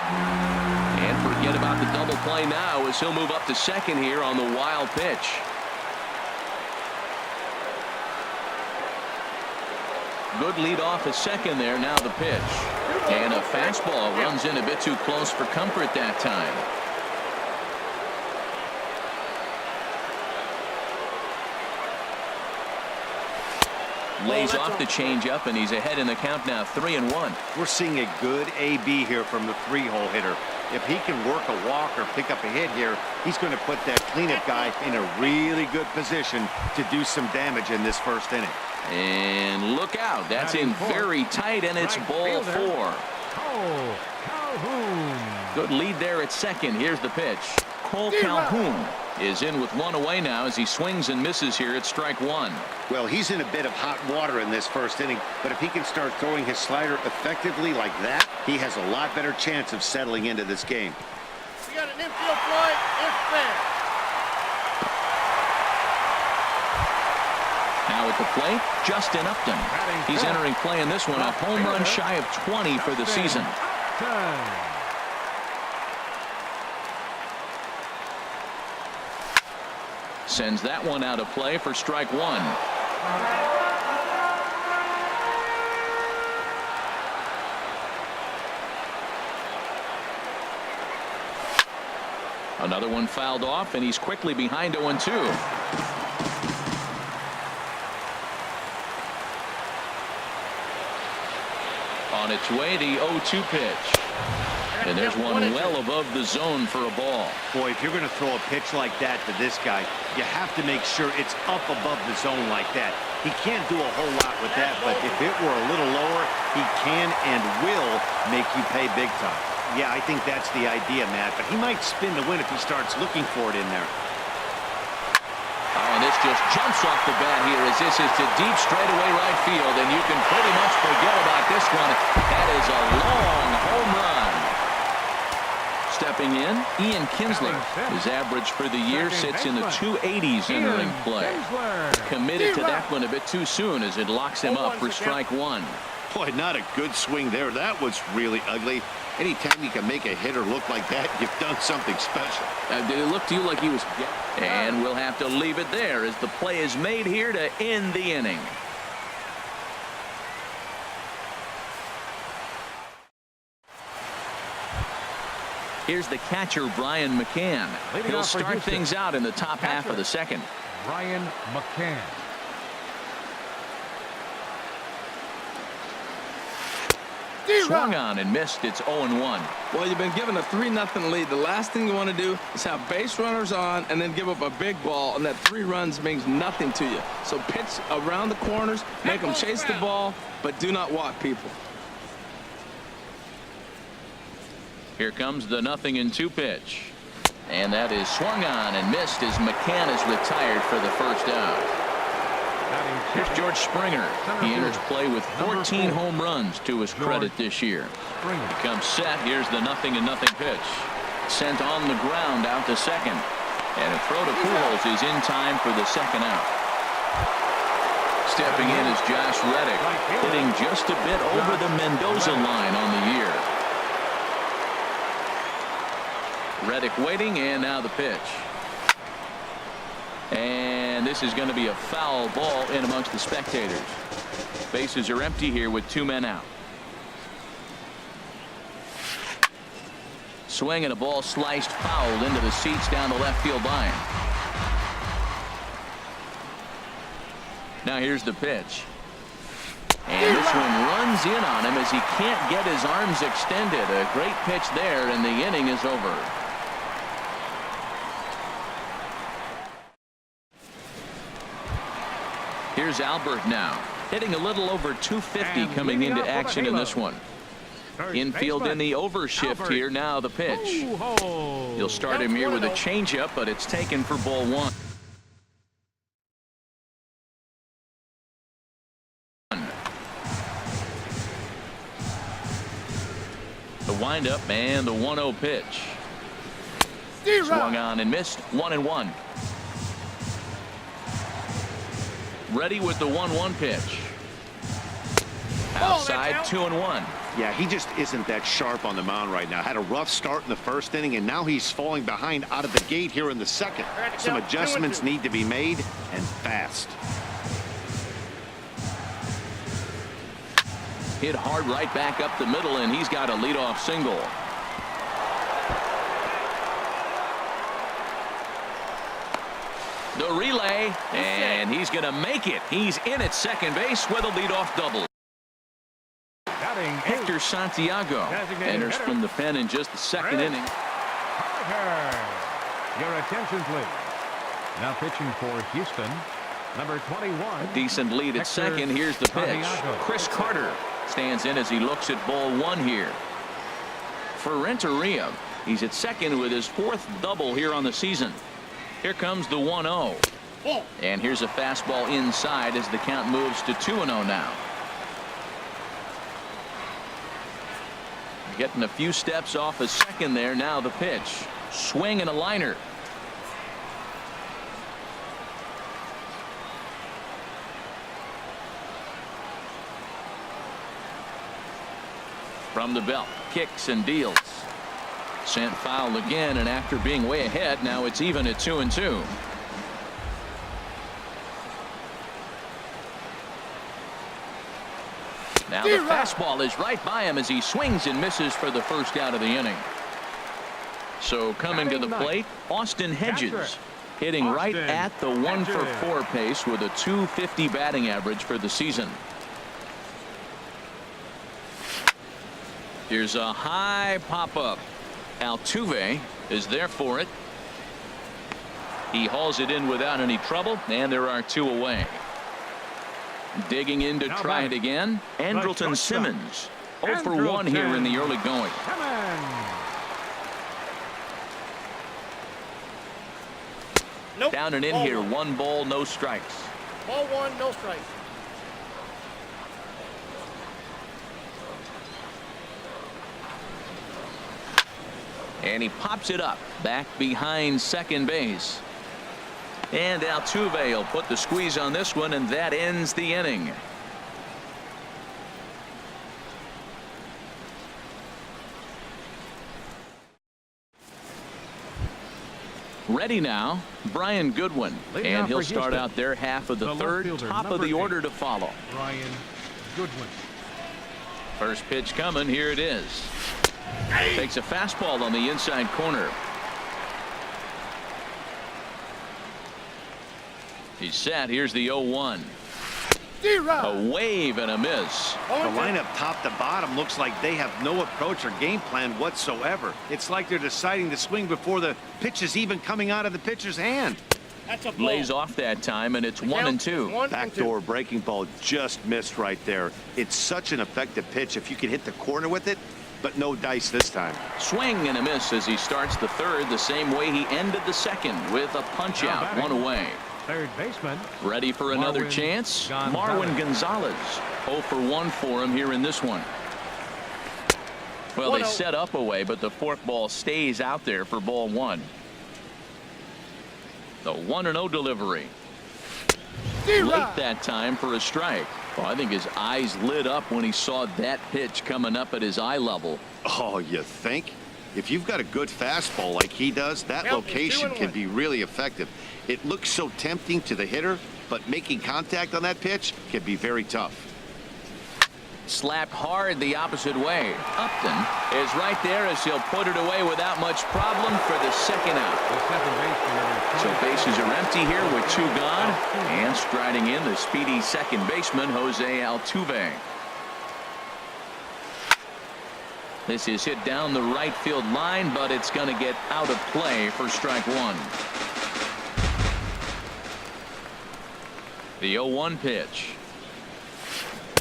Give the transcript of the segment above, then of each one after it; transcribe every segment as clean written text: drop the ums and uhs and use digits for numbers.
And forget about the double play now as he'll move up to second here on the wild pitch. Good lead off at second there. Now the pitch. And a fastball runs in a bit too close for comfort that time. Lays off the changeup, and he's ahead in the count now, 3-1. We're seeing a good AB here from the three-hole hitter. If he can work a walk or pick up a hit here, he's going to put that cleanup guy in a really good position to do some damage in this first inning. And look out. That's in very tight, and it's ball 4. Good lead there at second. Here's the pitch. Cole Calhoun is in with one away now as he swings and misses here at strike 1. Well, he's in a bit of hot water in this first inning, but if he can start throwing his slider effectively like that, he has a lot better chance of settling into this game. We got an infield fly. It's fair. Now at the plate, Justin Upton. He's entering play in this one, a home run shy of 20 for the season. Sends that one out of play for strike 1. Another one fouled off, and he's quickly behind 0-2. On its way, the 0-2 pitch. And there's one well above the zone for a ball. Boy, if you're going to throw a pitch like that to this guy, you have to make sure it's up above the zone like that. He can't do a whole lot with that, but if it were a little lower, he can and will make you pay big time. Yeah, I think that's the idea, Matt, but he might spin the win if he starts looking for it in there. Oh, and this just jumps off the bat here as this is to deep straightaway right field, and you can pretty much forget about this one. That is a long home run. Stepping in, Ian Kinsler. His average for the year sits in the 280s entering play. Committed to that one a bit too soon as it locks him up for strike 1. Boy, not a good swing there. That was really ugly. Anytime you can make a hitter look like that, you've done something special. Did it look to you like he was... And we'll have to leave it there as the play is made here to end the inning. Here's the catcher, Brian McCann. He'll start things out in the top half of the second. Brian McCann. Swung on and missed. It's 0-1. Well, you've been given a 3-0 lead. The last thing you want to do is have base runners on and then give up a big ball, and that 3 runs means nothing to you. So pitch around the corners, make them chase the ball, but do not walk people. Here comes the 0-2 pitch. And that is swung on and missed as McCann is retired for the first out. Here's George Springer. He enters play with 14 home runs to his credit this year. He comes set. Here's the 0-0 pitch. Sent on the ground out to second. And a throw to Pujols is in time for the second out. Stepping in is Josh Reddick, hitting just a bit over the Mendoza line on the year. Reddick waiting, and now the pitch. And this is going to be a foul ball in amongst the spectators. Bases are empty here with 2 men out. Swing and a ball sliced fouled into the seats down the left field line. Now here's the pitch. And this one runs in on him as he can't get his arms extended. A great pitch there, and the inning is over. Here's Albert now, hitting a little over 250 coming into action in this one. Infield in the overshift here. Now the pitch. You'll start him here with a changeup, but it's taken for ball 1. The windup and the 1-0 pitch. Swung on and missed. 1-1. Ready with the 1-1 pitch. Outside, 2-1. Yeah, he just isn't that sharp on the mound right now. Had a rough start in the first inning, and now he's falling behind out of the gate here in the second. Some adjustments need to be made, and fast. Hit hard right back up the middle, and he's got a leadoff single. The relay, and he's going to make it. He's in at second base with a leadoff double. Hector Santiago enters from the pen in just the second inning. Your attention, please. Now pitching for Houston, number 21. A decent lead at second. Here's the pitch. Chris Carter stands in as he looks at ball one here. For Renteria, he's at second with his fourth double here on the season. Here comes the 1-0. And here's a fastball inside as the count moves to 2-0 now. Getting a few steps off a second there. Now the pitch. Swing and a liner. From the belt. Kicks and deals. Sent foul again, and after being way ahead, now it's even at 2-2. Now the fastball is right by him as he swings and misses for the first out of the inning. So coming to the plate, Austin Hedges, hitting right at the 1-for-4 pace with a .250 batting average for the season. Here's a high pop-up. Altuve is there for it. He hauls it in without any trouble, and there are two away. Digging in to try it again. Andrelton Simmons 0 for 1 here in the early going. Nope. Down and in Ball here. 1 one. ball, no strikes. Ball 1, no strikes. And he pops it up back behind second base. And Altuve will put the squeeze on this one, and that ends the inning. Ready now, Brian Goodwin, and he'll start out their half of the third, top of the order to follow. Brian Goodwin. First pitch coming. Here it is. Takes a fastball on the inside corner. He's set. Here's the 0-1. A wave and a miss. The lineup top to bottom looks like they have no approach or game plan whatsoever. It's like they're deciding to swing before the pitch is even coming out of the pitcher's hand. That's a ball. Lays off that time, and it's 1-2. Backdoor breaking ball just missed right there. It's such an effective pitch if you can hit the corner with it, but no dice this time. Swing and a miss as he starts the third the same way he ended the second, with a punch out, one away. Third baseman. Ready for another Marwin chance. Gonzalez. Marwin Gonzalez 0 for 1 for him here in this one. Well, they set up away, but the fourth ball stays out there for ball 1. The 1-0 delivery. Late that time for a strike. Well, I think his eyes lit up when he saw that pitch coming up at his eye level. Oh, you think? If you've got a good fastball like he does, that location can be really effective. It looks so tempting to the hitter, but making contact on that pitch can be very tough. Slapped hard the opposite way. Upton is right there as he'll put it away without much problem for the second out. So bases are empty here with 2 gone, and striding in the speedy second baseman Jose Altuve. This is hit down the right field line, but it's going to get out of play for strike 1. The 0-1 pitch.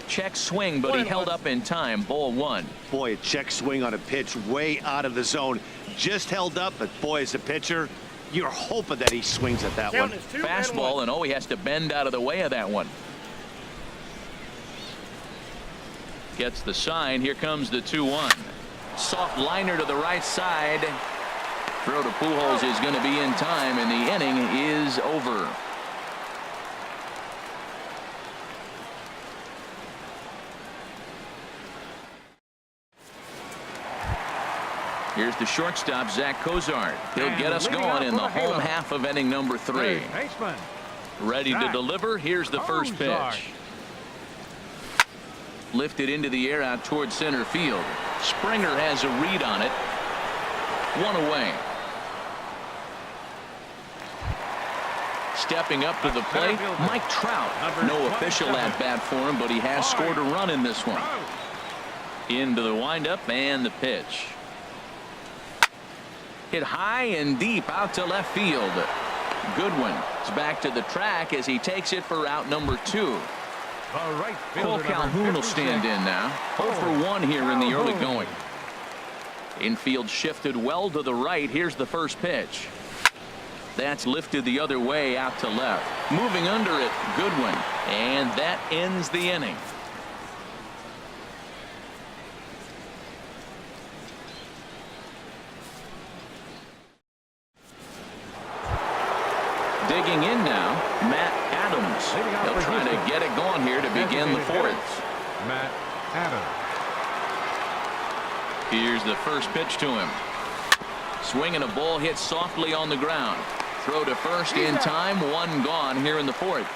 Check swing, but he held up in time. Ball 1. Boy, a check swing on a pitch way out of the zone. Just held up, but boy, as a pitcher, you're hoping that he swings at that one. Fastball, and he has to bend out of the way of that one. Gets the sign. Here comes the 2-1. Soft liner to the right side. Throw to Pujols is going to be in time, and the inning is over. Here's the shortstop, Zach Cozart. He'll And get us leading going off in for the the home halo. half of inning number 3. Third baseman. Ready to Zach deliver. Here's the first Cozart. pitch. Lifted into the air out towards center field. Springer has a read on it. 1 away. Stepping up to the plate, Mike Trout. No official at bat for him, but he has scored a run in this one. Into the windup and the pitch. Hit high and deep out to left field. Goodwin is back to the track as he takes it for out number 2. Right Cole Calhoun will stand in now. 0 for 1 here in the early going. Infield shifted well to the right. Here's the first pitch. That's lifted the other way out to left. Moving under it, Goodwin. And that ends the inning. Digging in now, Matt Adams. He'll try to get it going here to begin the 4th. Matt Adams. Here's the first pitch to him. Swinging a ball hit softly on the ground. Throw to first in time. 1 gone here in the 4th.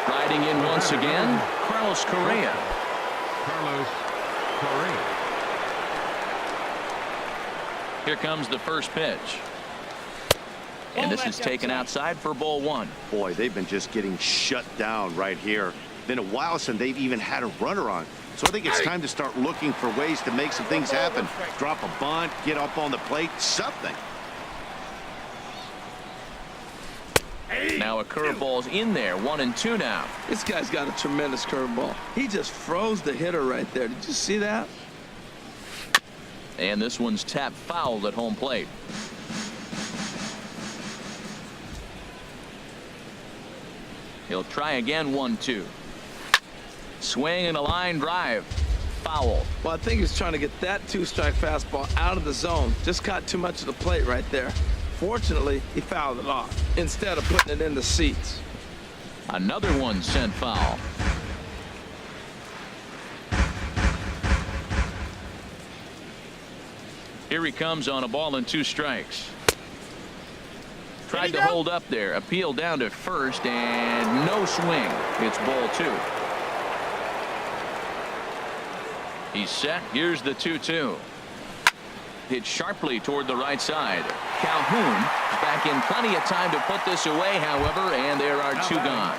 Striding in once again, Carlos Correa. Carlos Correa. Here comes the first pitch. And this is taken outside for ball 1. Boy, they've been just getting shut down right here. Been a while since they've even had a runner on. So I think it's time to start looking for ways to make some things happen. Drop a bunt, get up on the plate, something. Now a curveball's in there. 1 and 2 now. This guy's got a tremendous curveball. He just froze the hitter right there. Did you see that? And this one's tapped foul at home plate. He'll try again. 1-2. Swing and a line drive. Foul. Well, I think he's trying to get that 2-strike fastball out of the zone. Just caught too much of the plate right there. Fortunately, he fouled it off instead of putting it in the seats. Another one sent foul. Here he comes on a ball and 2 strikes. Tried to hold up there. Appeal down to first and no swing. It's ball 2. He's set. Here's the 2-2. Hit sharply toward the right side. Calhoun is back in plenty of time to put this away, however, and there are 2 gone.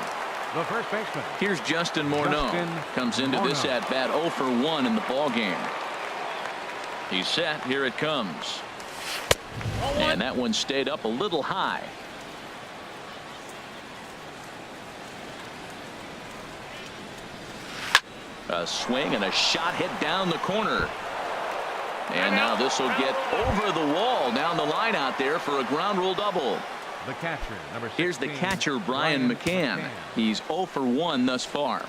The first baseman. Here's Justin Morneau. Comes into this at bat 0 for 1 in the ball game. He's set. Here it comes. And that one stayed up a little high. A swing and a shot hit down the corner. And now this will get over the wall down the line out there for a ground rule double. The catcher, number 16. Here's the catcher, Brian McCann. He's 0 for 1 thus far.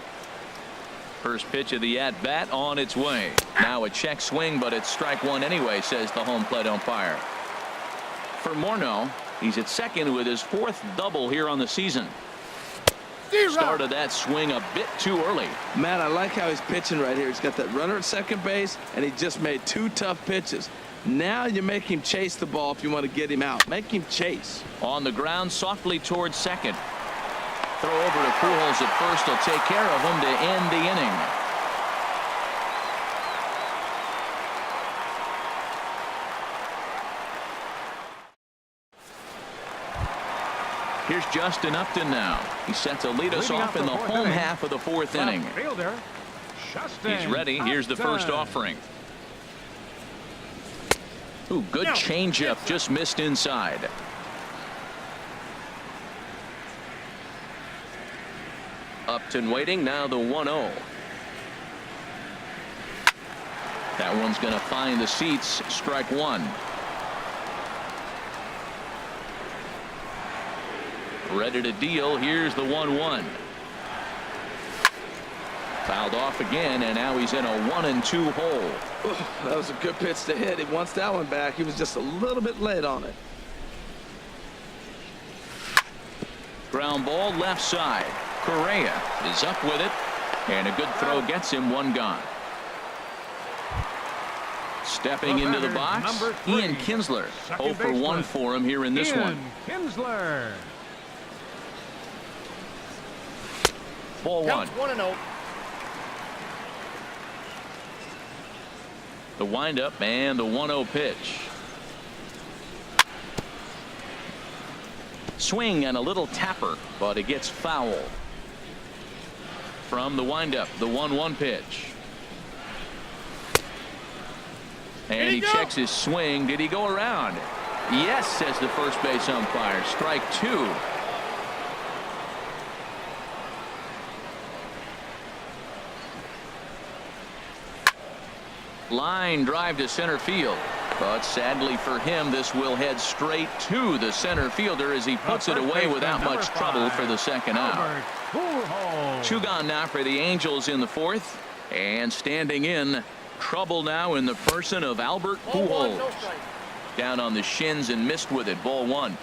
First pitch of the at-bat on its way. Now a check swing, but it's strike 1 anyway, says the home plate umpire. For Morneau, he's at second with his 4th double here on the season. Started that swing a bit too early. Matt, I like how he's pitching right here. He's got that runner at second base, and he just made 2 tough pitches. Now you make him chase the ball if you want to get him out. Make him chase. On the ground, softly towards second. Throw over to Pujols at first. He'll take care of him to end the inning. Here's Justin Upton now. He's set to lead us off in the home half of the 4th inning. Fielder, He's ready. Here's the first offering. Ooh, good changeup, just missed inside. Upton waiting, now the 1-0. That one's going to find the seats, strike 1. Ready to deal. Here's the 1-1. Fouled off again, and now he's in a 1-2 hole. That was a good pitch to hit. He wants that one back. He was just a little bit late on it. Ground ball left side. Correa is up with it, and a good throw gets him 1 gone. Stepping into the box, Ian Kinsler. 0 for 1 for him here in this one. Kinsler. Ball 1. Counts 1-0. The windup and the 1-0 pitch. Swing and a little tapper, but it gets foul. From the windup, the 1-1 pitch. And he checks his swing. Did he go around? Yes, says the first base umpire. Strike 2. Line drive to center field. But sadly for him, this will head straight to the center fielder as he puts it away without much trouble for the second out. 2 gone now for the Angels in the 4th. And standing in, trouble now in the person of Albert Ball 1, Pujols. no strike. Down on the shins and missed with it. Ball 1.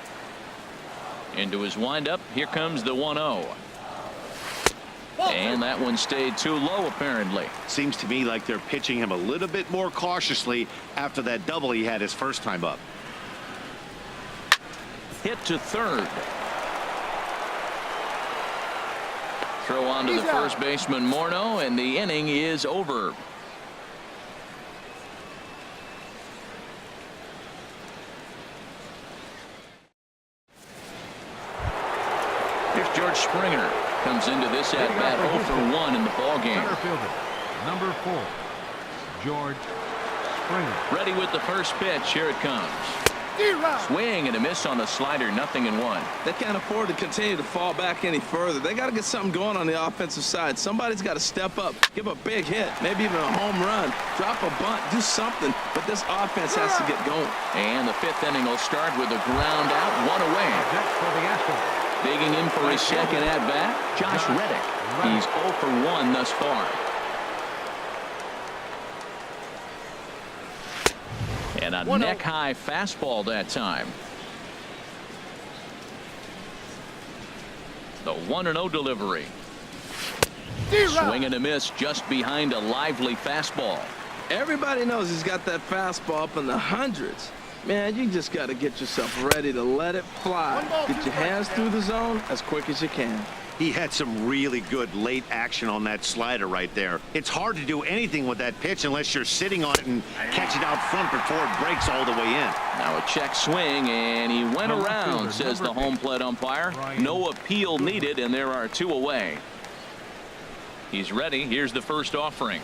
Into his windup. Here comes the 1-0. And that one stayed too low, apparently. Seems to me like they're pitching him a little bit more cautiously after that double he had his first time up. Hit to third. Throw on to the first baseman, Morneau, and the inning is over. Here's George Springer. Comes into this at bat 0 for 1 in the ball game. Center fielder, number 4, George Springer. Ready with the first pitch. Here it comes. Swing and a miss on the slider. 0-1. They can't afford to continue to fall back any further. They got to get something going on the offensive side. Somebody's got to step up, give a big hit, maybe even a home run, drop a bunt, do something. But this offense has to get going. And the 5th inning will start with a ground out, 1 away. Next for the Astros. Digging in for his second at bat, Josh Reddick. He's 0 for 1 thus far. And a neck-high fastball that time. The 1-0 delivery. Swing and a miss just behind a lively fastball. Everybody knows he's got that fastball up in the hundreds. Man, you just got to get yourself ready to let it fly. Get your hands through the zone as quick as you can. He had some really good late action on that slider right there. It's hard to do anything with that pitch unless you're sitting on it and catch it out front before it breaks all the way in. Now a check swing, and he went around, says the home plate umpire. No appeal needed, and there are 2 away. He's ready. Here's the first offering.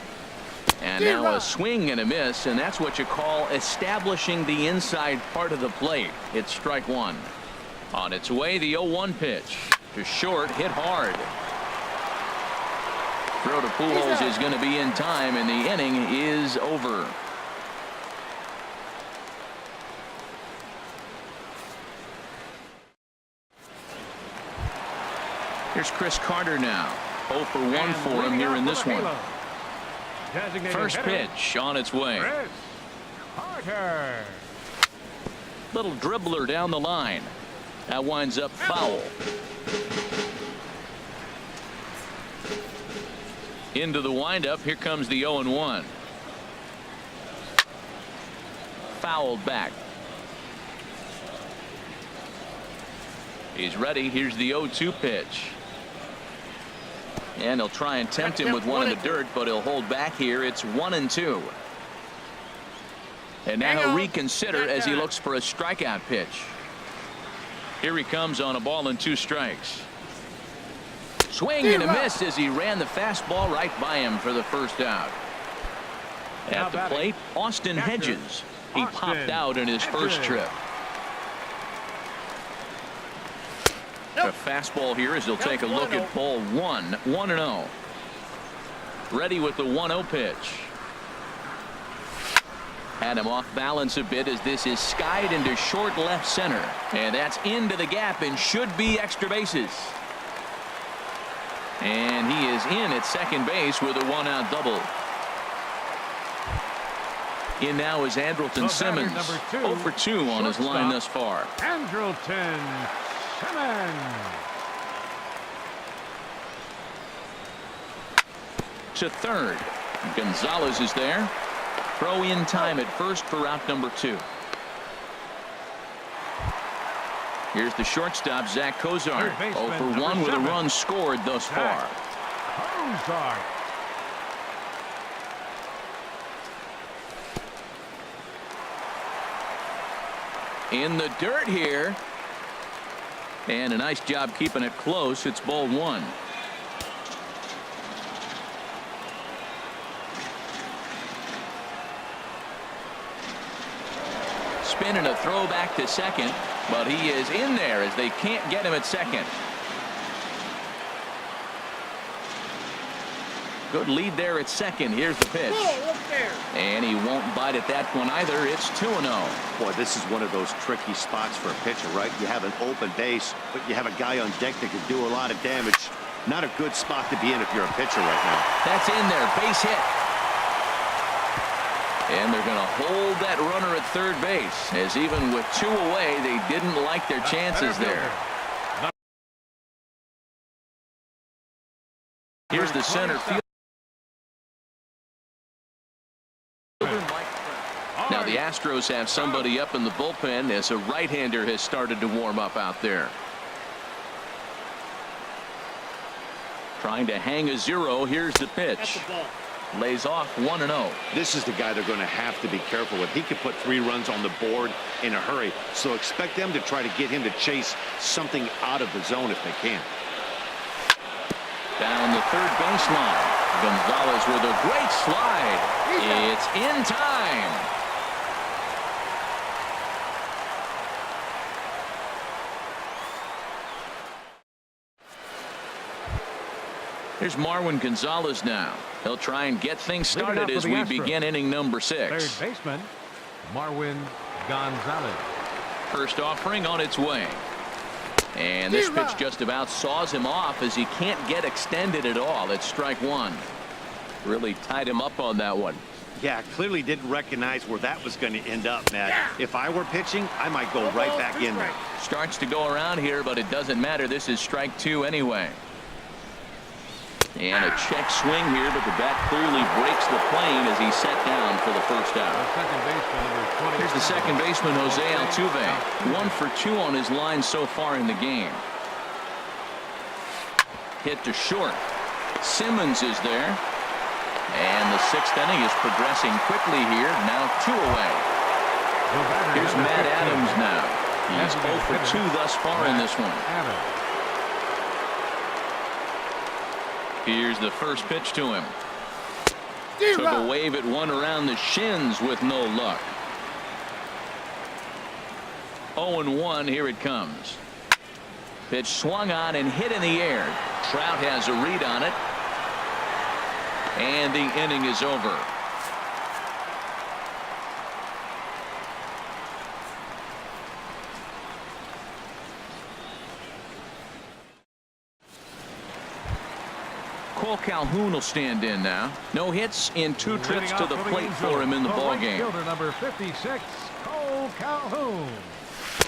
And now a swing and a miss, and that's what you call establishing the inside part of the plate. It's strike 1. On its way, the 0-1 pitch. To short, hit hard. Throw to Pujols is going to be in time, and the inning is over. Here's Chris Carter now. 0 for 1 for him here in this one. First pitch on its way. Chris Carter. Little dribbler down the line. That winds up foul. Into the windup. Here comes the 0-1. Fouled back. He's ready. Here's the 0-2 pitch. And he'll try and tempt him with one in the dirt, but he'll hold back here. It's 1-2. And now he'll reconsider as he looks for a strikeout pitch. Here he comes on a ball and 2 strikes. Swing and a miss as he ran the fastball right by him for the first out. At the plate, Austin Hedges. He popped out in his first trip. A fastball here as he'll take a look at ball 1. 1-0. Ready with the 1-0 pitch. Had him off balance a bit as this is skied into short left center. And that's into the gap and should be extra bases. And he is in at second base with a 1-out double. In now is Andrelton Simmons. 0 for 2 on his line thus far. Andrelton Simmons. To third. Gonzalez is there. Throw in time at first for out number 2. Here's the shortstop, Zach Cozart. 0 for 1 with a run scored thus far. Cozart. In the dirt here. And a nice job keeping it close. It's ball 1. Spin and a throw back to second, but he is in there as they can't get him at second. Good lead there at second. Here's the pitch. And he won't bite at that one either. It's 2-0. Boy, this is one of those tricky spots for a pitcher, right? You have an open base, but you have a guy on deck that can do a lot of damage. Not a good spot to be in if you're a pitcher right now. That's in there. Base hit. And they're going to hold that runner at third base, as even with 2 away, they didn't like their chances there. Here's the center field. Now the Astros have somebody up in the bullpen as a right-hander has started to warm up out there. Trying to hang a 0. Here's the pitch. Lays off 1-0. This is the guy they're going to have to be careful with. He could put 3 runs on the board in a hurry. So expect them to try to get him to chase something out of the zone if they can. Down the third baseline. Gonzalez with a great slide. It's in time. Here's Marwin Gonzalez now. He'll try and get things started as we begin inning number 6. Third baseman, Marwin Gonzalez. First offering on its way. And this pitch just about saws him off as he can't get extended at all. It's strike 1. Really tied him up on that one. Yeah, clearly didn't recognize where that was going to end up, Matt. If I were pitching, I might go right back in there. Starts to go around here, but it doesn't matter. This is strike 2 anyway. And a check swing here, but the bat clearly breaks the plane as he's set down for the first out. Here's the second baseman, Jose Altuve. 1 for 2 on his line so far in the game. Hit to short. Simmons is there. And the 6th inning is progressing quickly here. Now 2 away. Here's Matt Adams now. He's 0 for 2 thus far in this one. Here's the first pitch to him. Took a wave at one around the shins with no luck. 0-1. Here it comes. Pitch swung on and hit in the air. Trout has a read on it. And the inning is over. Cole Calhoun will stand in now. No hits in 2 trips to the plate for him in the ballgame. Number 56, Cole Calhoun.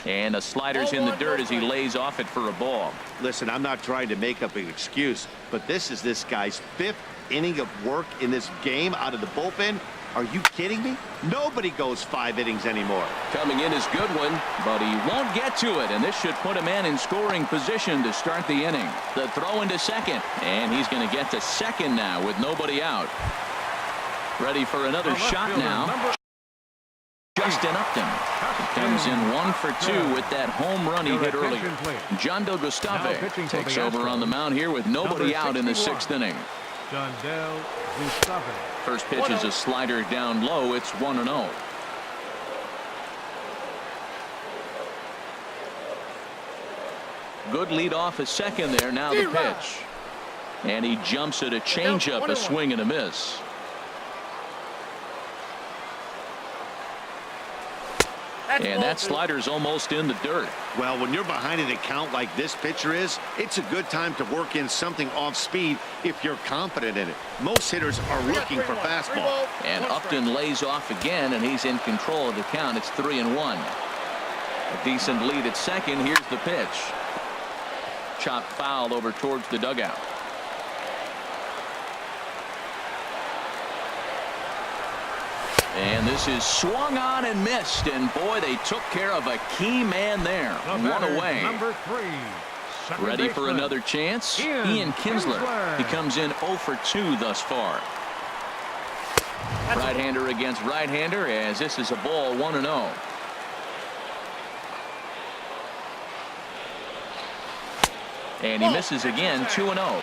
And the slider's in the dirt as he lays off it for a ball. Listen, I'm not trying to make up an excuse, but this is this guy's 5th inning of work in this game out of the bullpen. Are you kidding me? Nobody goes 5 innings anymore. Coming in is Goodwin, but he won't get to it, and this should put a man in scoring position to start the inning. The throw into second, and he's going to get to second now with nobody out. Ready for another shot now. Justin Upton comes in 1 for 2 with that home run he hit earlier. John Del Gustave takes over on the mound here with nobody out in the 6th inning. John Del Gustave. First pitch is a slider down low. It's 1-0. Good lead off a second there. Now the pitch. And he jumps at a changeup, a swing and a miss. And that slider's almost in the dirt. Well, when you're behind an account like this pitcher is, it's a good time to work in something off speed if you're confident in it. Most hitters are looking for fastball. And Upton lays off again, and he's in control of the count. It's 3-1. A decent lead at second. Here's the pitch. Chopped foul over towards the dugout. And this is swung on and missed. And boy, they took care of a key man there. One away. Number 3. Ready for another chance? Ian Kinsler. He comes in 0 for 2 thus far. Right-hander against right-hander, as this is a ball 1-0. And he misses again, 2-0.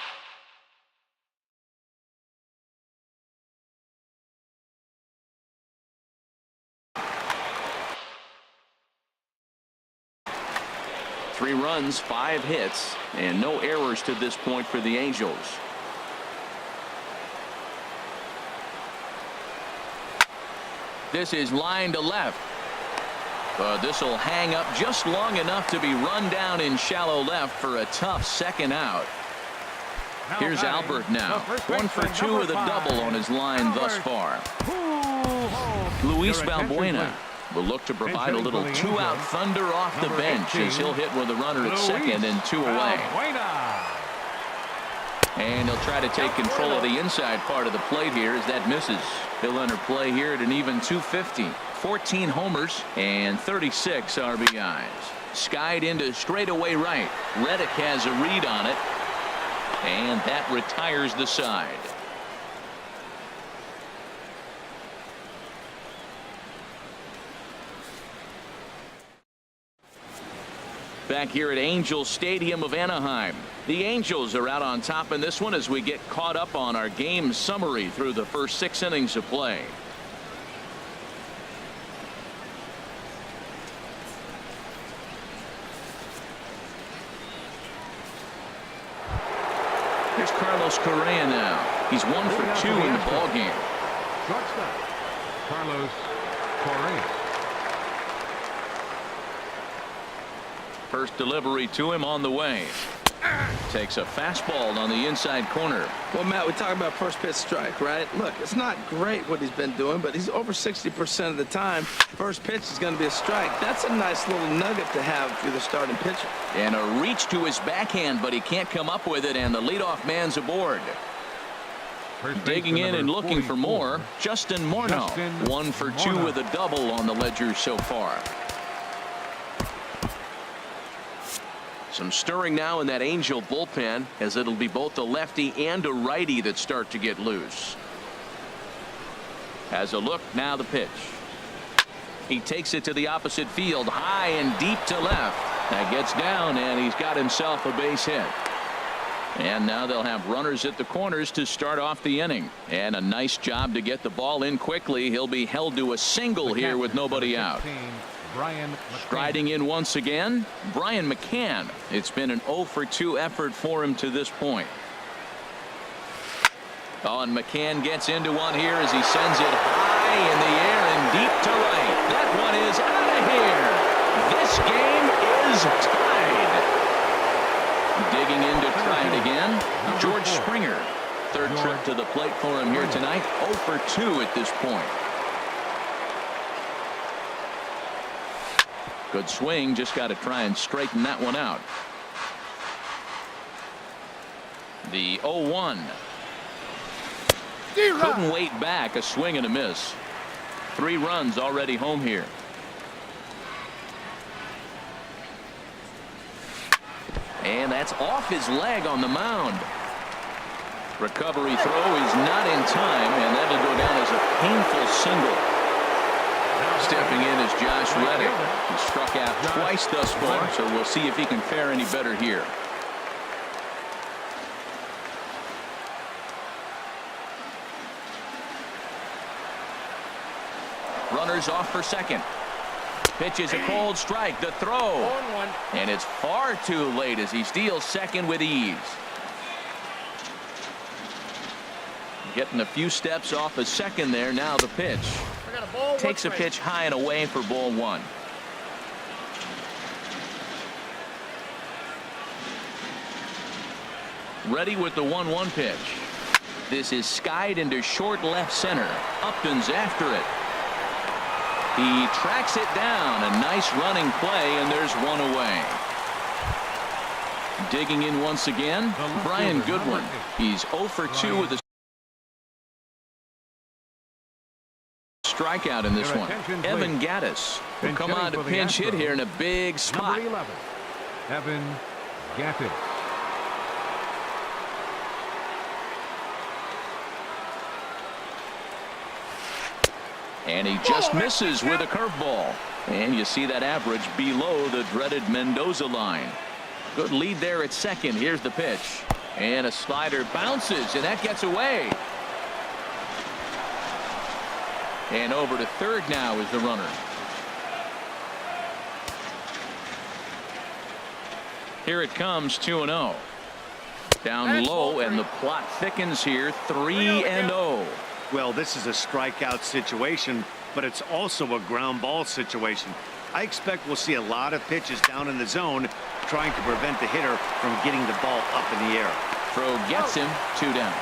Three runs, 5 hits, and no errors to this point for the Angels. This is line to left. This will hang up just long enough to be run down in shallow left for a tough second out. Here's Albert now. 1 for 2 with a double on his line thus far. Luis Valbuena will look to provide a little 2-out thunder off the bench as he'll hit with a runner at second and 2 away. And he'll try to take control of the inside part of the plate here as that misses. He'll enter play here at an even 250. 14 homers and 36 RBIs. Skied into straightaway right. Reddick has a read on it. And that retires the side. Back here at Angels Stadium of Anaheim. The Angels are out on top in this one as we get caught up on our game summary through the first 6 innings of play. Here's Carlos Correa now. He's 1 for 2 in the ballgame. Shortstop, Carlos Correa. First delivery to him on the way. Takes a fastball on the inside corner. Well, Matt, we talk about first pitch strike, right? Look, it's not great what he's been doing, but he's over 60% of the time. First pitch is going to be a strike. That's a nice little nugget to have for the starting pitcher. And a reach to his backhand, but he can't come up with it, and the leadoff man's aboard. Digging in and looking for more, Justin Morneau. 1 for 2 with a double on the ledger so far. Some stirring now in that Angel bullpen, as it'll be both a lefty and a righty that start to get loose. Has a look, now the pitch. He takes it to the opposite field, high and deep to left. That gets down, and he's got himself a base hit. And now they'll have runners at the corners to start off the inning. And a nice job to get the ball in quickly. He'll be held to a single here with nobody out. Striding in once again, Brian McCann. It's been an 0 for 2 effort for him to this point. Oh, and McCann gets into one here as he sends it high in the air and deep to right. That one is out of here. This game is tied. Digging in to try it again, George Springer. Third trip to the plate for him here tonight. 0 for 2 at this point. Good swing, just got to try and straighten that one out. The 0-1. Couldn't wait back, a swing and a miss. 3 runs already home here. And that's off his leg on the mound. Recovery throw is not in time, and that'll go down as a painful single. Stepping in is Josh Reddick. He struck out twice thus far, so we'll see if he can fare any better here. Runners off for second. Pitch is a cold strike. The throw. And it's far too late as he steals second with ease. Getting a few steps off a second there. Now the pitch. Takes a pitch high and away for ball 1. Ready with the 1-1 pitch. This is skied into short left center. Upton's after it. He tracks it down. A nice running play, and there's one away. Digging in once again, Brian Goodwin. He's 0 for 2 with a strikeout in this Your one. attention, Evan please. Gattis will Pinch come hitting on to for the pinch hit Astros. here in a big spot. Number 11, Evan Gattis. And he just misses with a curveball. And you see that average below the dreaded Mendoza line. Good lead there at second. Here's the pitch. And a slider bounces, and that gets away. And over to third now is the runner. Here it comes, 2-0. Down low, and the plot thickens here, 3-0. Well, this is a strikeout situation, but it's also a ground ball situation. I expect we'll see a lot of pitches down in the zone trying to prevent the hitter from getting the ball up in the air. Throw gets him, 2 down.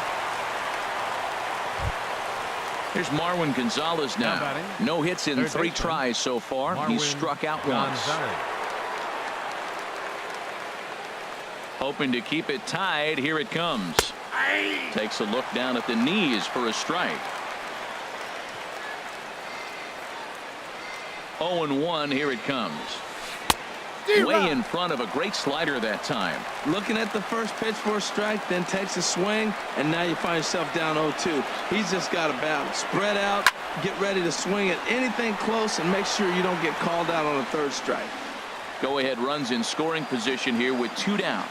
Here's Marwin Gonzalez now. No hits in 3 tries so far. He's struck out once. Hoping to keep it tied. Here it comes. Takes a look down at the knees for a strike. 0-1. Here it comes. Way in front of a great slider that time. Looking at the first pitch for a strike, then takes a swing, and now you find yourself down 0-2. He's just got to battle. Spread out, get ready to swing at anything close, and make sure you don't get called out on a third strike. Go-ahead runs in scoring position here with 2 down.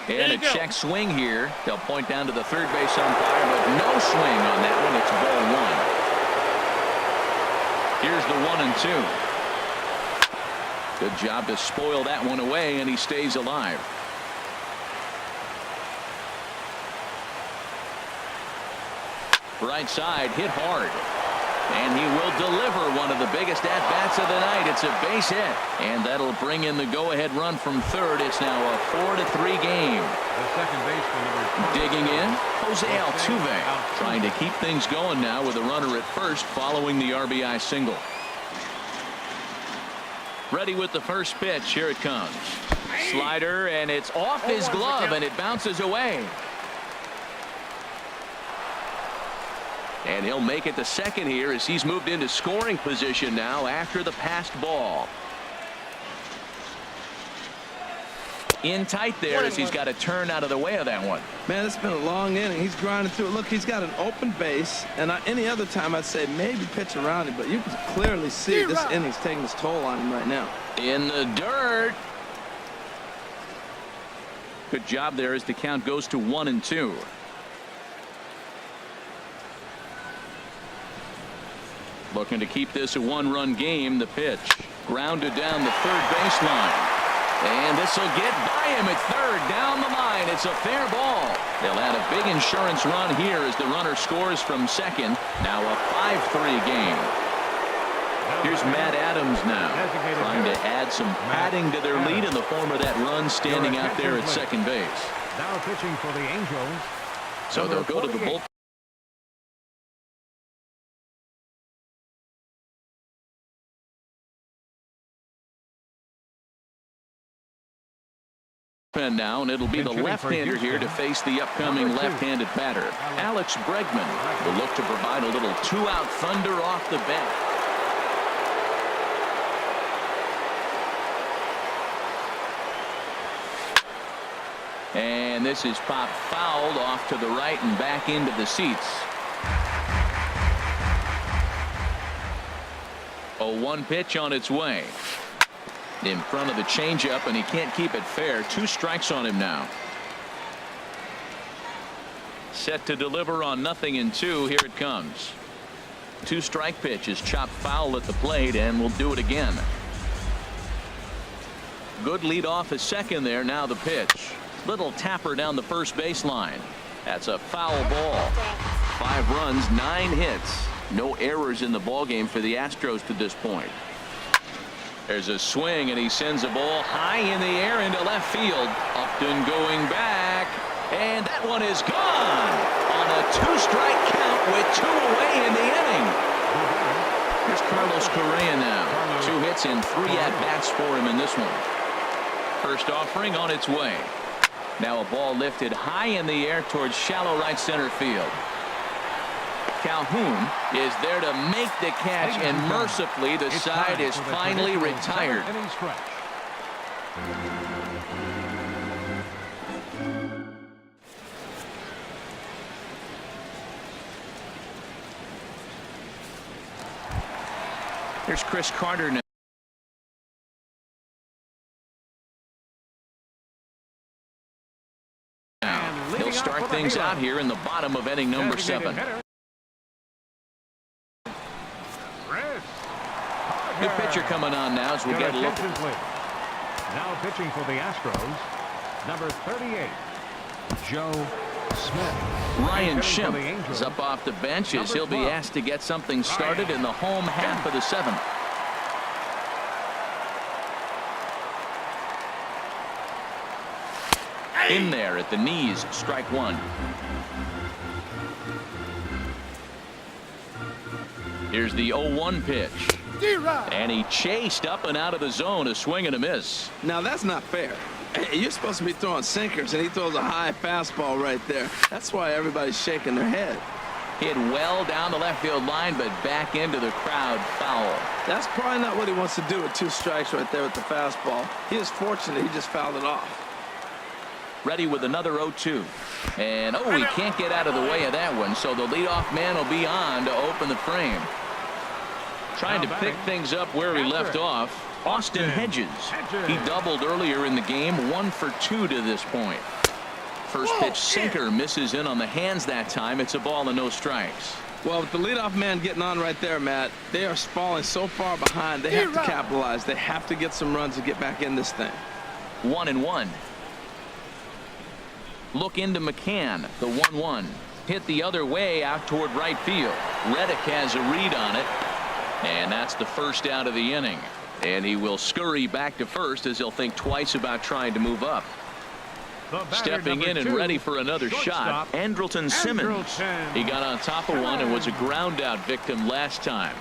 And a check swing here. They'll point down to the third base umpire, but no swing on that one. It's ball 1. Here's the 1-2. Good job to spoil that one away, and he stays alive. Right side, hit hard. And he will deliver one of the biggest at-bats of the night. It's a base hit. And that'll bring in the go-ahead run from third. It's now a 4-3 game. The second baseman, number 2. Digging in, Jose Altuve. Trying to keep things going now with a runner at first following the RBI single. Ready with the first pitch. Here it comes. Slider, and it's off his glove, and it bounces away. And he'll make it to second here as he's moved into scoring position now after the passed ball. In tight there as he's got to turn out of the way of that one. Man, it's been a long inning. He's grinding through it. Look, he's got an open base, and any other time I'd say maybe pitch around him, but you can clearly see this inning's taking its toll on him right now. In the dirt. Good job there as the count goes to 1-2. Looking to keep this a 1-run game. The pitch grounded down the third baseline. And this will get by him at third. Down the line. It's a fair ball. They'll add a big insurance run here as the runner scores from second. Now a 5-3 game. Here's Matt Adams now. Trying to add some padding to their lead in the form of that run standing out there at second base. Now pitching for the Angels. So they'll go to the bullpen. Now, and it'll be the left-hander here to face the upcoming left-handed batter. Alex Bregman will look to provide a little 2-out thunder off the bench. And this is popped fouled off to the right and back into the seats. A 1 pitch on its way. In front of the changeup, and he can't keep it fair. 2 strikes on him now. Set to deliver on 0-2. Here it comes. 2-strike pitch is chopped foul at the plate, and we'll do it again. Good lead off at second there. Now the pitch. Little tapper down the first baseline. That's a foul ball. 5 runs, 9 hits. No errors in the ballgame for the Astros to this point. There's a swing, and he sends a ball high in the air into left field. Upton going back, and that one is gone on a 2-strike count with 2 away in the inning. Here's Carlos Correa now. 2 hits and 3 at-bats for him in this one. First offering on its way. Now a ball lifted high in the air towards shallow right center field. Calhoun is there to make the catch, and mercifully the side is finally retired. Here's Chris Carter now. He'll start things out here in the bottom of inning number 7. New pitcher coming on now as we get a look. Now pitching for the Astros, number 38, Joe Smith. Ryan Schimpf is up off the bench as he'll be asked to get something started in the home half of the 7th. In there at the knees, strike 1. Here's the 0-1 pitch. And he chased up and out of the zone, a swing and a miss. Now that's not fair. Hey, you're supposed to be throwing sinkers, and he throws a high fastball right there. That's why everybody's shaking their head. Hit well down the left field line, but back into the crowd, foul. That's probably not what he wants to do with 2 strikes right there with the fastball. He is fortunate he just fouled it off. Ready with another 0-2. And he can't get out of the way of that one, so the leadoff man will be on to open the frame. Trying to pick things up where he left off, Austin Hedges. He doubled earlier in the game, 1 for 2 to this point. First pitch sinker misses in on the hands that time. It's a ball and no strikes. Well, with the leadoff man getting on right there, Matt, they are falling so far behind. They have to capitalize. They have to get some runs to get back in this thing. 1-1. Look into McCann, the 1-1. Hit the other way out toward right field. Reddick has a read on it. And that's the first out of the inning. And he will scurry back to first as he'll think twice about trying to move up. Stepping in and ready for another shot, Andrelton Simmons. He got on top of one and was a ground out victim last time.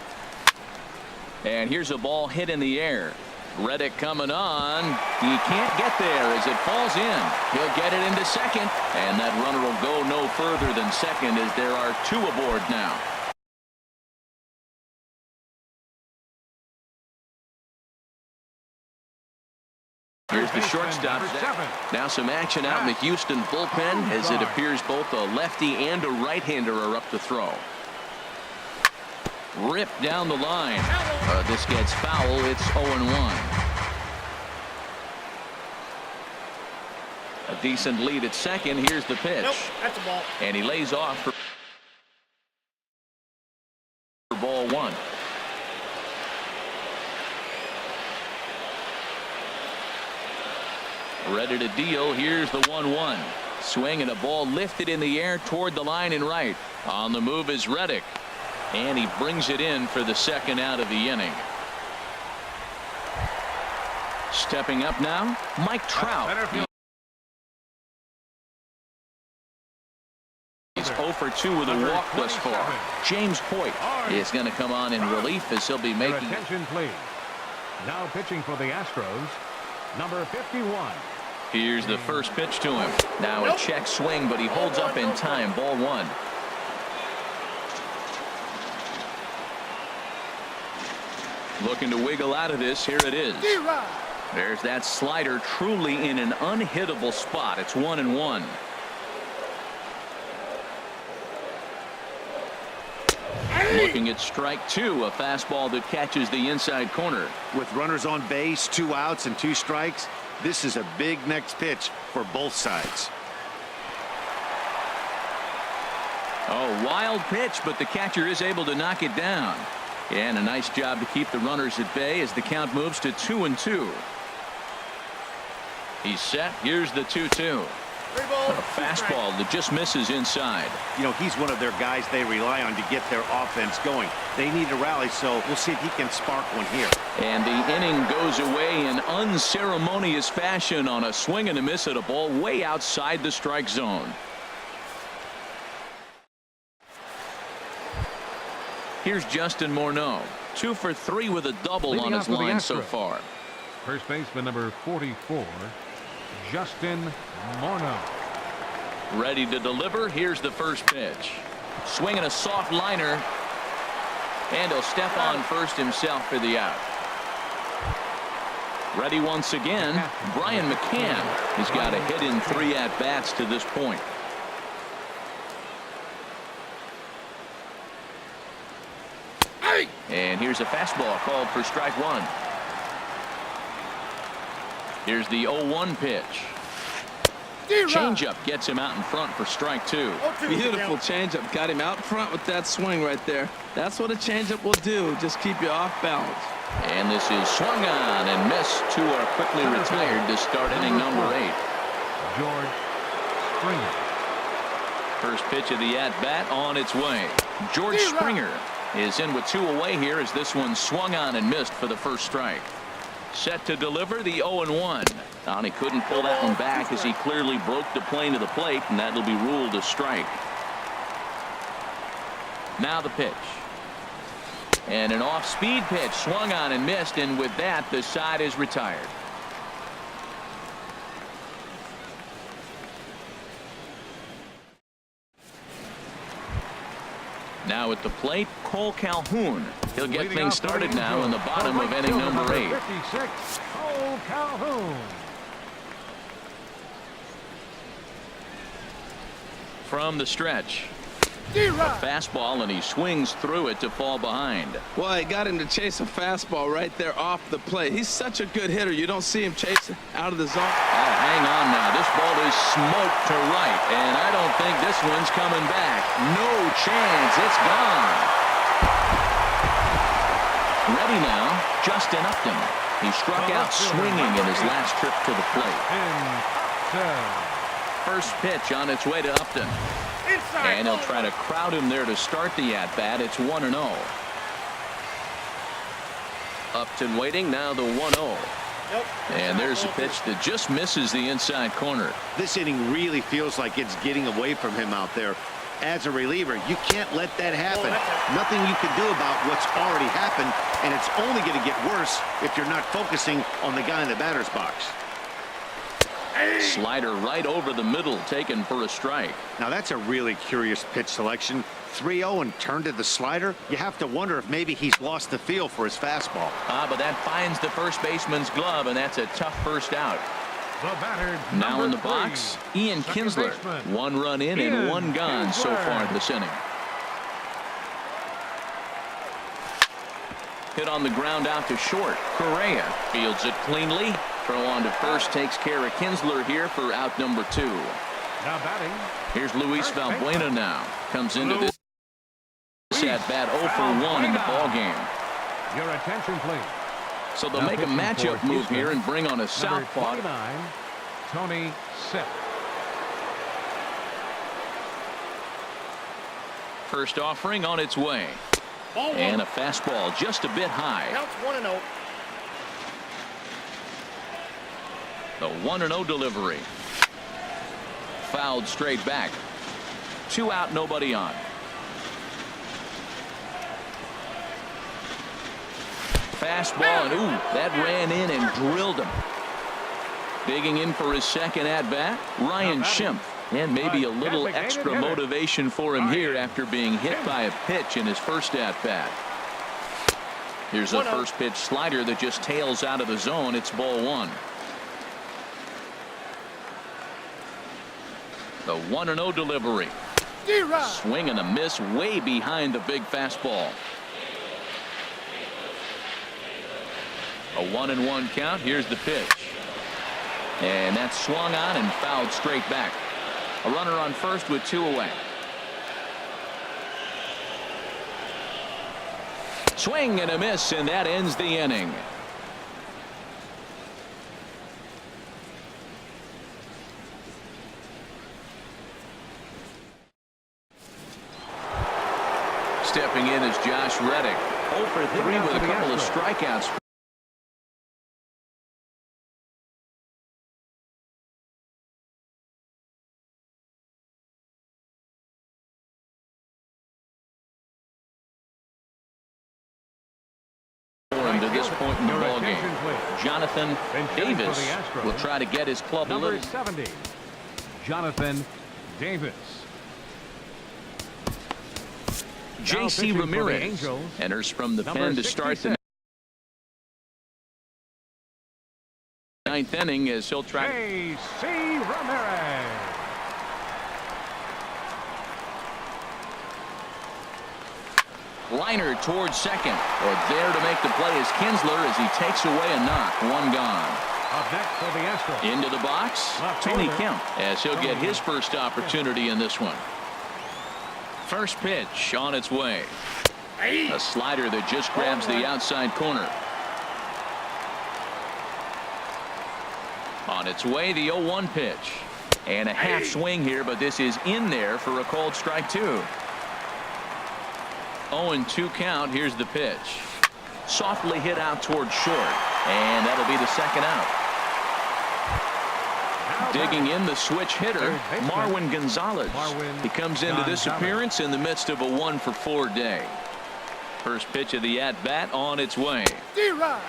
And here's a ball hit in the air. Reddick coming on. He can't get there as it falls in. He'll get it into second. And that runner will go no further than second as there are 2 aboard now. Here's the shortstop. Now some action out in the Houston bullpen as it appears both a lefty and a right-hander are up to throw. Ripped down the line. This gets foul. It's 0-1. A decent lead at second. Here's the pitch. Nope, that's a ball. And he lays off for ball 1. Ready to deal. Here's the 1-1. Swing and a ball lifted in the air toward the line and right. On the move is Reddick. And he brings it in for the second out of the inning. Stepping up now, Mike Trout. He's 0 for 2 with a walk thus far. James Hoyt is going to come on in relief as he'll be making. Attention, please. Now pitching for the Astros, number 51. Here's the first pitch to him. Now a check swing, but he holds up in time. Ball 1. Looking to wiggle out of this. Here it is. There's that slider truly in an unhittable spot. It's 1-1. Looking at strike 2, a fastball that catches the inside corner. With runners on base, 2 outs and 2 strikes, this is a big next pitch for both sides. Oh, wild pitch, but the catcher is able to knock it down. And a nice job to keep the runners at bay as the count moves to 2-2. He's set. Here's the 2-2. A fastball that just misses inside. You know, he's one of their guys they rely on to get their offense going. They need a rally, so we'll see if he can spark one here. And the inning goes away in unceremonious fashion on a swing and a miss at a ball way outside the strike zone. Here's Justin Morneau, 2 for 3 with a double on his line so far. First baseman number 44, Justin Morneau. Ready to deliver. Here's the first pitch. Swinging a soft liner. And he'll step on first himself for the out. Ready once again. Brian McCann. He's got a hit in 3 at-bats to this point. And here's a fastball called for strike 1. Here's the 0-1 pitch. Changeup gets him out in front for strike 2. Beautiful changeup. Got him out front with that swing right there. That's what a changeup will do. Just keep you off balance. And this is swung on and missed. 2 are quickly retired to start inning number 8. George Springer. First pitch of the at-bat on its way. George Springer is in with 2 away here as this one swung on and missed for the first strike. Set to deliver the 0-1. He couldn't pull that one back as he clearly broke the plane to the plate, and that'll be ruled a strike. Now the pitch. And an off-speed pitch swung on and missed, and with that the side is retired. Now at the plate, Cole Calhoun. He'll get things started now in the bottom of inning number 8. 56, Cole Calhoun. From the stretch. A fastball, and he swings through it to fall behind. Well, he got him to chase a fastball right there off the plate. He's such a good hitter. You don't see him chasing out of the zone. Oh, hang on now. This ball is smoked to right, and I don't think this one's coming back. No chance. It's gone. Ready now, Justin Upton. He struck out swinging in his last trip to the plate. First pitch on its way to Upton. And he'll try to crowd him there to start the at-bat. It's 1-0. Upton waiting, now the 1-0. And there's a pitch that just misses the inside corner. This inning really feels like it's getting away from him out there. As a reliever, you can't let that happen. Nothing you can do about what's already happened, and it's only going to get worse if you're not focusing on the guy in the batter's box. Slider right over the middle, taken for a strike. Now that's a really curious pitch selection. 3-0 and turned to the slider. You have to wonder if maybe he's lost the feel for his fastball. But that finds the first baseman's glove, and that's a tough first out. Now in the box, Ian Kinsler. 1 run in and 1 gone so far this inning. Hit on the ground out to short. Correa fields it cleanly. Throw on to first takes care of Kinsler here for out number 2. Now batting. Here's Luis Valbuena now. Comes into this at bat 0 for 1 in the ball game. Your attention, please. So they'll make a matchup move here and bring on a southpaw. Tony Sipp. First offering on its way. And a fastball just a bit high. Counts 1-0. The 1-0 delivery. Fouled straight back. 2 out, nobody on. Fastball, and ooh, that ran in and drilled him. Digging in for his second at-bat, Ryan Schimpf. And maybe a little extra motivation for him here after being hit by a pitch in his first at-bat. Here's a first pitch slider that just tails out of the zone. It's ball 1. The 1-0 delivery. Swing and a miss way behind the big fastball. A 1-1 count. Here's the pitch. And that's swung on and fouled straight back. A runner on first with 2 away. Swing and a miss, and that ends the inning. Stepping in is Josh Reddick. 0 for 3 with a couple of strikeouts. To this this point in the ball game. Jonathan Davis will try to get his club a little. Number 70, Jonathan Davis. J.C. Ramirez enters from the pen to start the ninth inning as he'll try. J.C. Ramirez. Liner towards second, or there to make the play is Kinsler as he takes away a knock. One gone. Up next for the Astros. Into the box, Tony Kemp, as he'll get his first opportunity in this one. First pitch on its way. A slider that just grabs the outside corner. On its way, the 0-1 pitch. And a half swing here, but this is in there for a called strike two. 0-2 count. Here's the pitch. Softly hit out towards short. And that'll be the second out. Digging in the switch hitter, Marwin Gonzalez. He comes into this appearance in the midst of a 1-for-4 day. First pitch of the at-bat on its way.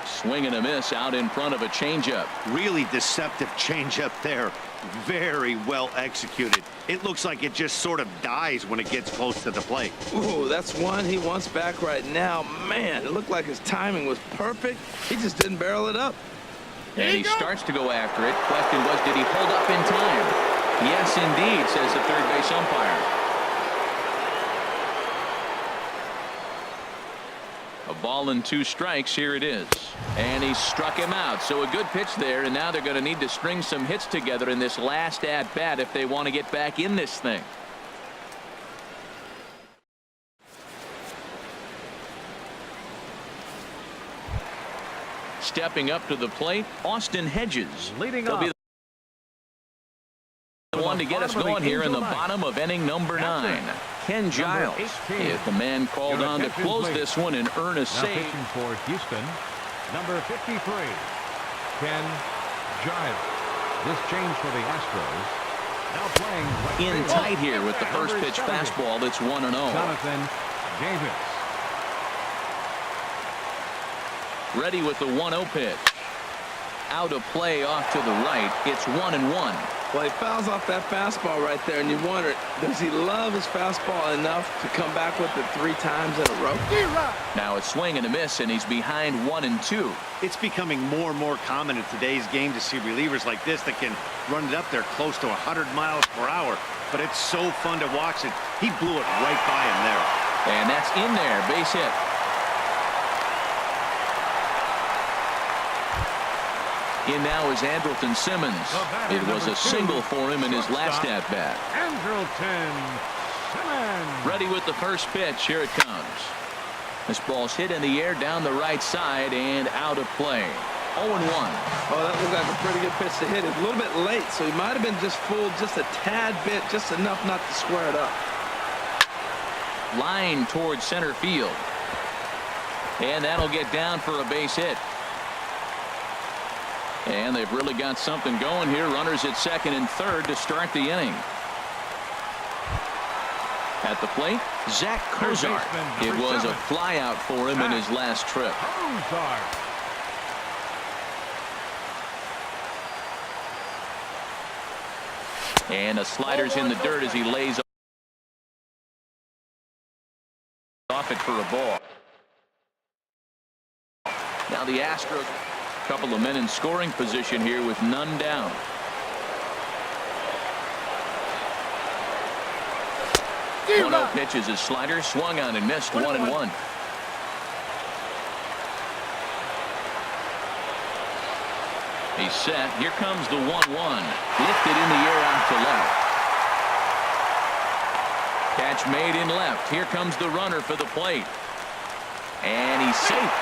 Swing and a miss out in front of a changeup. Really deceptive changeup there. Very well executed. It looks like it just sort of dies when it gets close to the plate. Ooh, that's one he wants back right now. Man, it looked like his timing was perfect. He just didn't barrel it up. And he starts to go after it. Question was, did he hold up in time? Yes, indeed, says the third base umpire. A ball and 2 strikes. Here it is. And he struck him out. So a good pitch there. And now they're going to need to string some hits together in this last at-bat if they want to get back in this thing. Stepping up to the plate, Austin Hedges. Leading He'll off. be the one to get us going here in the bottom of inning number 9. Ken Giles is the man called on to close this one and earn a Now save. pitching for Houston, number 53, Ken Giles. This change for the Astros. Now playing right In field. tight here with the first pitch Number 70, fastball. That's 1-0. Jonathan Davis. Ready with the 1-0 pitch. Out of play off to the right. It's 1-1. Well, he fouls off that fastball right there, and you wonder, does he love his fastball enough to come back with it 3 times in a row? Now a swing and a miss, and he's behind 1-2. It's becoming more and more common in today's game to see relievers like this that can run it up there close to 100 miles per hour. But it's so fun to watch it. He blew it right by him there. And that's in there. Base hit. In now is Andrelton Simmons. It was a single for him in his last at-bat. Andrelton Simmons. Ready with the first pitch. Here it comes. This ball's hit in the air down the right side and out of play. 0-1. Oh, that looked like a pretty good pitch to hit. It's a little bit late, so he might have been just fooled just a tad bit, just enough not to square it up. Line towards center field. And that'll get down for a base hit. And they've really got something going here. Runners at second and third to start the inning. At the plate, Zach Kozart. It was a flyout for him in his last trip. Kozart. And a slider's in the dirt as he lays off it for a ball. Now the Astros, a couple of men in scoring position here with none down. One-0 pitch is his slider, swung on and missed. 1-1. He's set. Here comes the 1-1. Lifted in the air out to left. Catch made in left. Here comes the runner for the plate. And he's safe.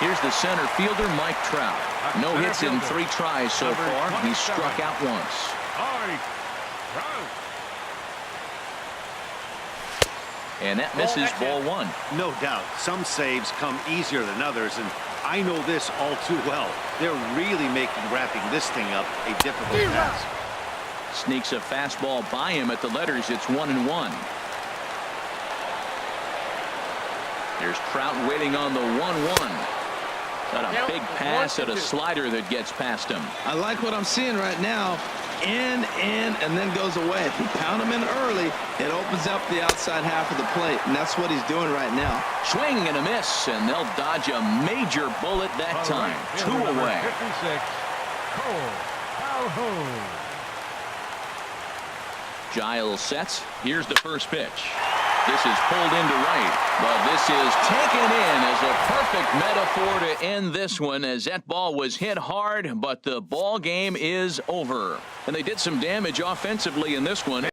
Here's the center fielder, Mike Trout. No hits in 3 tries so far. He's struck out once. And that misses ball 1. No doubt. Some saves come easier than others, and I know this all too well. They're really making wrapping this thing up a difficult task. Sneaks a fastball by him at the letters. It's 1-1. There's Trout waiting on the 1-1. Got a big pass at a slider that gets past him. I like what I'm seeing right now. In, and then goes away. If you pound him in early, it opens up the outside half of the plate, and that's what he's doing right now. Swing and a miss, and they'll dodge a major bullet that time. 2 away. 56, Cole Calhoun. Giles sets. Here's the first pitch. This is pulled into right, but this is taken in as a perfect metaphor to end this one, as that ball was hit hard, but the ball game is over. And they did some damage offensively in this one.